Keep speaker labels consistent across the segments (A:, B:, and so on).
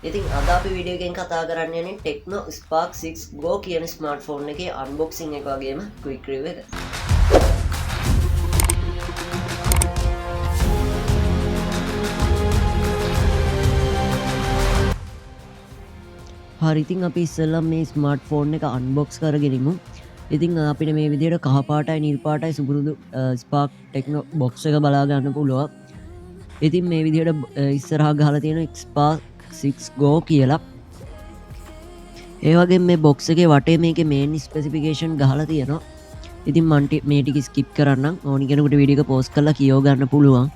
A: ඉතින් අද අපි වීඩියෝ එකෙන් කතා කරන්න යන්නේ Tecno Spark 6 Go කියන ස්මාර්ට්ෆෝන් එකේ අන්බොක්සිං එක වගේම ක්වික් රිව්යු එක. හරි ඉතින් අපි ඉස්සෙල්ලා මේ ස්මාර්ට්ෆෝන් එක අන්බොක්ස් කරගෙනමු. ඉතින් අපිට මේ විදිහට කහ පාටයි නිල් පාටයි සුපුරුදු Spark Tecno box එක බලා ගන්න පුළුවන්. ඉතින් මේ විදිහට ඉස්සරහා ගහලා තියෙන Spark 6 Go කියලා. ඒ වගේම මේ box එකේ වටේ මේකේ main specification ගහලා තියෙනවා. ඉතින් මම මේ ටික skip කරන්නම්. ඕනි කෙනෙකුට වීඩියෝ එක pause කරලා කියව ගන්න පුළුවන්.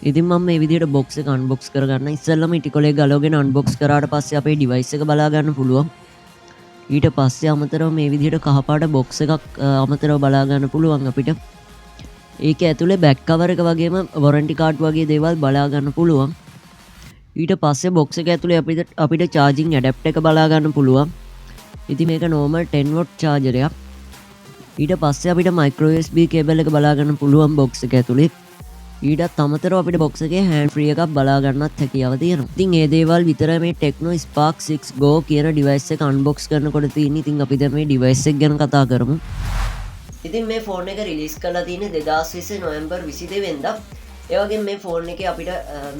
A: ඉතින් මම මේ විදිහට box එක unbox කරගන්න. ඉස්සෙල්ලාම ඉටිකොලේ ගලවගෙන unbox කරාට පස්සේ අපේ device එක බලා ගන්න පුළුවන්. ඊට පස්සේ අමතරව මේ විදිහට කහපාට box එකක් අමතරව බලා ගන්න පුළුවන් අපිට. ඒක ඇතුලේ back cover එක වගේම warranty card වගේ දේවල් බලා ගන්න පුළුවන්. ඊට පස්සේ box එක ඇතුලේ අපිට charging adapter එක බලා ගන්න පුළුවන්. ඉතින් මේක normal 10 watt charger එකක්. ඊට පස්සේ අපිට micro USB cable එක බලා ගන්න පුළුවන් box එක ඇතුලේ. ඊටත් අමතරව අපිට box එකේ hand free එකක් බලා ගන්නත් හැකියාව තියෙනවා. ඉතින් මේ දේවල් විතරයි මේ Tecno Spark 6 Go කියන device එක unbox කරනකොට තියෙන්නේ. ඉතින් අපි දැන් මේ device එක ගැන කතා කරමු. ඉතින් මේ ෆෝන් එක රිලීස් කරලා තියෙන්නේ 2020 නොවැම්බර් 22 වෙනිදා. ඒ වගේම මේ ෆෝන් එකේ අපිට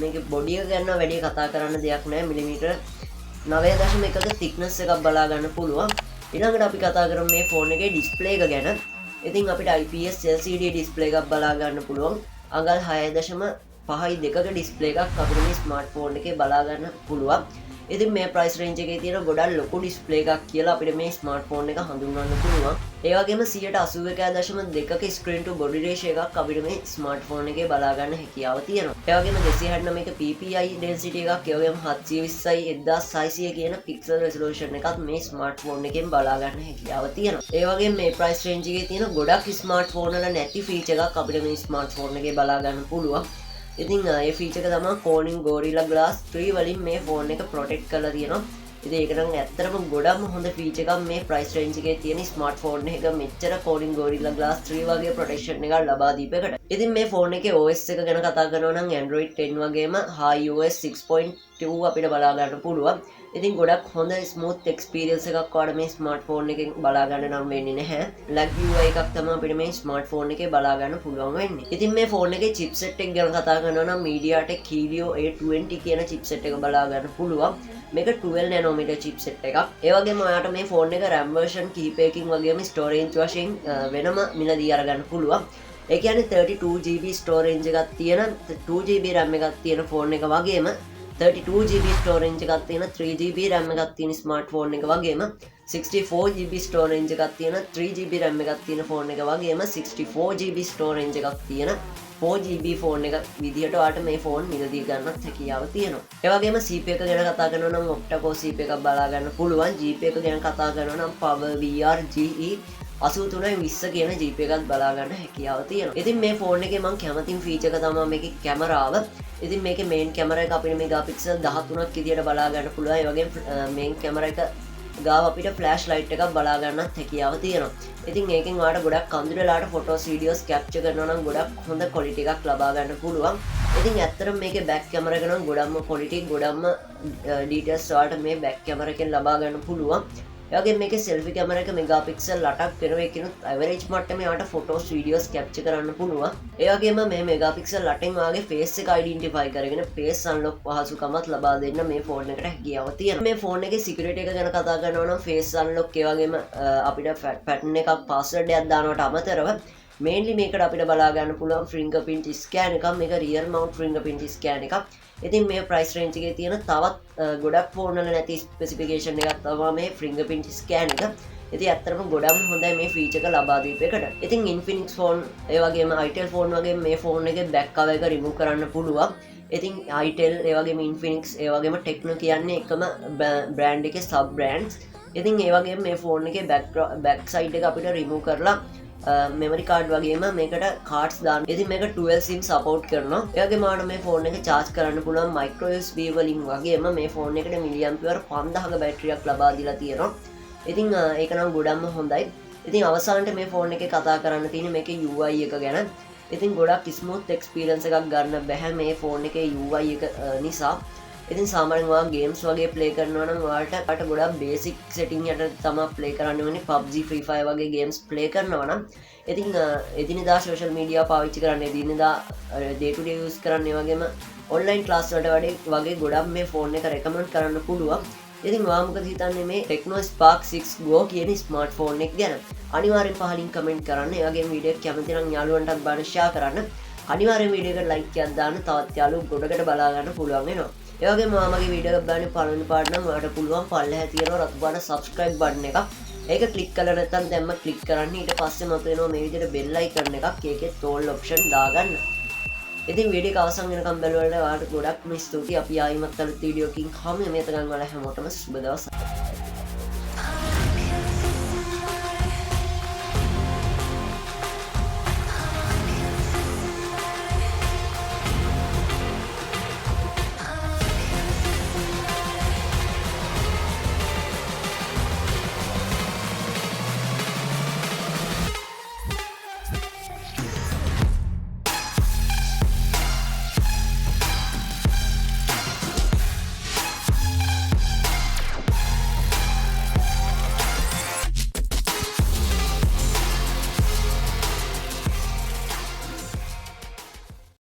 A: මේකේ බොඩි එක ගැන වැඩි කතා කරන්න දෙයක් නැහැ. මිලිමීටර් 9.1ක thickness එකක් බලා ගන්න පුළුවන්. ඊළඟට අපි කතා කරමු මේ ෆෝන් එකේ display එක ගැන. ඉතින් අපිට IPS LCD display එකක් බලා ගන්න පුළුවන්. අඟල් 6.5 ඩිස්ප්ලේ එකක් අපිට මේ ස්මාර්ට්ෆෝන් එකේ බලා ගන්න පුළුවන්. ඉතින් මේ ප්‍රයිස් රේන්ජ් එකේ තියෙන ගොඩක් ලොකු ඩිස්ප්ලේ එකක් කියලා අපිට මේ ස්මාර්ට්ෆෝන් එක හඳුන්වන්න පුළුවන්. ඒ වගේම 181.2ක screen to body ratio එකක් අපිට මේ ස්මාර්ට්ෆෝන් එකේ බලා ගන්න හැකියාව තියෙනවා. ඒ වගේම 269ක PPI density එකක්, ඒ වගේම 720 1600 කියන pixel resolution එකත් මේ ස්මාර්ට්ෆෝන් එකෙන් බලා ගන්න හැකියාව තියෙනවා. ඒ වගේම මේ ප්‍රයිස් රේන්ජ් එකේ තියෙන ගොඩක් ස්මාර්ට්ෆෝන් වල නැති ෆීචර් එකක් අපිට මේ ස්මාර්ට්ෆෝන් එකේ බලා ගන්න පුළුවන්. ඉතින් ඒ ෆීචර් එක තමයි Corning Gorilla Glass 3 වලින් මේ ෆෝන් එක ප්‍රොටෙක්ට් කරලා තියෙනවා. ඉතින් ඒක නම් ඇත්තටම ගොඩක්ම හොඳ ෆීචර් එකක් මේ ප්‍රයිස් රේන්ජ් එකේ තියෙන ස්මාර්ට්ෆෝන් එක මෙච්චර Corning Gorilla Glass 3 වගේ ප්‍රොටෙක්ෂන් එකක් ලබා දීපෙකට. ඉතින් මේ ෆෝන් එකේ OS එක ගැන කතා කරනවා නම් Android 10 වගේම iOS 6.2 අපිට බලා ගන්න පුළුවන්. ඉතින් ගොඩක් හොඳ ස්මූත් එක්ස්පීරියන්ස් එකක් වඩ මේ ස්මාර්ට්ෆෝන් එකෙන් බලා ගන්න නම් වෙන්නේ නැහැ. lag UI එකක් තමයි අපිට මේ ස්මාර්ට්ෆෝන් එකේ බලා ගන්න පුළුවන් වෙන්නේ. ඉතින් මේ ෆෝන් එකේ chipset එක ගැන කතා කරනවා නම් MediaTek Helio A20 කියන chipset එක බලා ගන්න පුළුවන්. මේක 12 nanometer chipset එකක්. ඒ වගේම ඔයාලට මේ ෆෝන් එක RAM version කිහිපයකින් වගේම storage වශයෙන් වෙනම මිලදී අරගන්න පුළුවන්. ඒ කියන්නේ 32GB storage එකක් තියෙන 2GB RAM එකක් තියෙන ෆෝන් එක වගේම 32GB storage එකක් තියෙන 3GB RAM එකක් තියෙන ස්මාර්ට්ෆෝන් එක වගේම 64GB storage එකක් තියෙන 3GB RAM එකක් තියෙන ෆෝන් එක වගේම 64GB storage එකක් තියෙන 4GB ෆෝන් එක විදිහට ඔයාලට මේ ෆෝන් මිලදී ගන්නත් හැකියාව තියෙනවා. ඒ වගේම CPU එක ගැන කතා කරනවා නම් octa-core CPU එකක් බලා ගන්න පුළුවන්. GPU එක ගැන කතා කරනවා නම් PowerVR GE 8320 කියන GPU එකක් බලා ගන්න හැකියාව තියෙනවා. ඉතින් මේ ෆෝන් එකේ මම කැමතිම ෆීචර් එක තමයි මේකේ කැමරාව. ඉතින් මේකේ මේන් කැමරා එක අපිට මෙගාපික්සල් 13ක් විදියට බලා ගන්න පුළුවන්. ඒ වගේම මේන් කැමරා එක ගාව අපිට ෆ්ලෑෂ් ලයිට් එකක් බලා ගන්නත් හැකියාව තියෙනවා. ඉතින් ඒකෙන් ඔයාලට ගොඩක් කඳුරලාට ෆොටෝස් වීඩියෝස් කැප්චර් කරනවා නම් ගොඩක් හොඳ ක්වොලිටි එකක් ලබා ගන්න පුළුවන්. ඉතින් ඇත්තටම මේකේ බෑක් කැමරා එක නම් ගොඩක්ම ක්වොලිටි ගොඩක්ම ඩීටේල්ස් ඔයාලට මේ බෑක් කැමරා එකෙන් ලබා ගන්න පුළුවන්. ඒ වගේම මේකේ සෙල්ෆි කැමරා එක මෙගාපික්සල් 8ක් වෙනවා. ඒකිනුත් ඇවරේජ් මට්ටමේ ඔයාලට ෆොටෝස් වීඩියෝස් කැප්චර් කරන්න පුළුවන්. ඒ වගේම මේ මෙගාපික්සල් 8න් ඔයාගේ ෆේස් එක අයිඩෙන්ටිෆයි කරගෙන ෆේස් අන්ලොක් පහසුකමත් ලබා දෙන්න මේ ෆෝන් එකට හැකියාව තියෙනවා. මේ ෆෝන් එකේ සිකියුරිටි එක ගැන කතා කරනවා නම් ෆේස් අන්ලොක් ඒ වගේම අපිට පැටර්න් එකක් පාස්වර්ඩ් එකක් දානවට අමතරව මේන්ලි මේකට අපිට බලා ගන්න පුළුවන් fingerprint scan එකක්. මේක rear mount fingerprint scan එකක්. ඉතින් මේ ප්‍රයිස් රේන්ජ් එකේ තියෙන තවත් ගොඩක් ෆෝන් වල නැති ස්පෙસિෆිකේෂන් එකක් තමයි මේ fingerprint scan එක. ඉතින් ඇත්තටම ගොඩක් හොඳයි මේ ෆීචර් එක ලබා දීපෙකට. ඉතින් Infinix ෆෝන් ඒ වගේම Itel ෆෝන් වගේ මේ ෆෝන් එකේ බෑක් කවර් එක රිමූව් කරන්න පුළුවන්. ඉතින් Itel ඒ වගේම Infinix ඒ වගේම Tecno කියන්නේ එකම බ්‍රෑන්ඩ් එකේ සබ් බ්‍රෑන්ඩ්ස්. ඉතින් ඒ වගේම මේ ෆෝන් එකේ බෑක් සයිඩ් එක අපිට රිමූව් කරලා මෙමරි කාඩ් වගේම මේකට කාඩ්ස් දාන්න. ඉතින් මේක 12 SIM සපෝට් කරනවා. ඒ වගේම ඔයාලට මේ ෆෝන් එක charge කරන්න පුළුවන් micro USB වලින් වගේම මේ ෆෝන් එකට මිලිඇම්පියර් 5000ක බැටරියක් ලබා දීලා තියෙනවා. ඉතින් ඒක නම් ගොඩක්ම හොඳයි. ඉතින් අවසානට මේ ෆෝන් එකේ කතා කරන්න තියෙන්නේ මේකේ UI එක ගැන. ඉතින් ගොඩක් ස්මූත් එක්ස්පීරියන්ස් එකක් ගන්න බැහැ මේ ෆෝන් එකේ UI එක නිසා. ඉතින් සාමාන්‍යයෙන් ඔයා ගේම්ස් වගේ ප්ලේ කරනවා නම් ඔයාලට ගොඩක් බේසික් සෙටින් යටතේ තමයි ප්ලේ කරන්න ඕනේ. PUBG Free Fire වගේ ගේම්ස් ප්ලේ කරනවා නම් ඉතින් එදිනෙදා සෝෂල් මීඩියා පාවිච්චි කරන්න එදිනෙදා day to day use කරන්න ඒ වගේම ඔන්ලයින් ක්ලාස් වලට වගේ ගොඩක් මේ ෆෝන් එක රෙකමන්ඩ් කරන්න පුළුවන්. ඉතින් ඔයා මොකද හිතන්නේ මේ Tecno Spark 6 Go කියන ස්මාර්ට් ෆෝන් එක ගැන? අනිවාර්යෙන් පහලින් කමෙන්ට් කරන්න. ඒ වගේම වීඩියෝ එක කැමති නම් යාළුවන්ටත් බලන්න ෂෙයා කරන්න. අනිවාර්යෙන් වීඩියෝ එකට ලයික් එකක් දාන්න තවත් යාළුවෝ ගොඩකට බලා ගන්න පුළුවන් වෙනවා. ඒ වගේම මගේ වීඩියෝ එක බලන්නේ පළවෙනි පාට නම් ඔයාලට පුළුවන් පල්ලෙහා තියෙන රතු පාට subscribe button එක. ඒක ක්ලික් කරලා නැත්නම් දැම්ම ක්ලික් කරන්න. ඊට පස්සේ මතුවෙනවා මේ විදිහට bell icon එකක්. ඒකෙත් all option දාගන්න. ඉතින් වීඩියෝ එක අවසන් වෙනකම් බැලුවාට ඔයාලට ගොඩක්ම ස්තුතියි. අපි ආයිමත් අලුත් වීඩියෝ එකකින් හමු. මේ තරම් වල හැමෝටම සුබ දවසක්.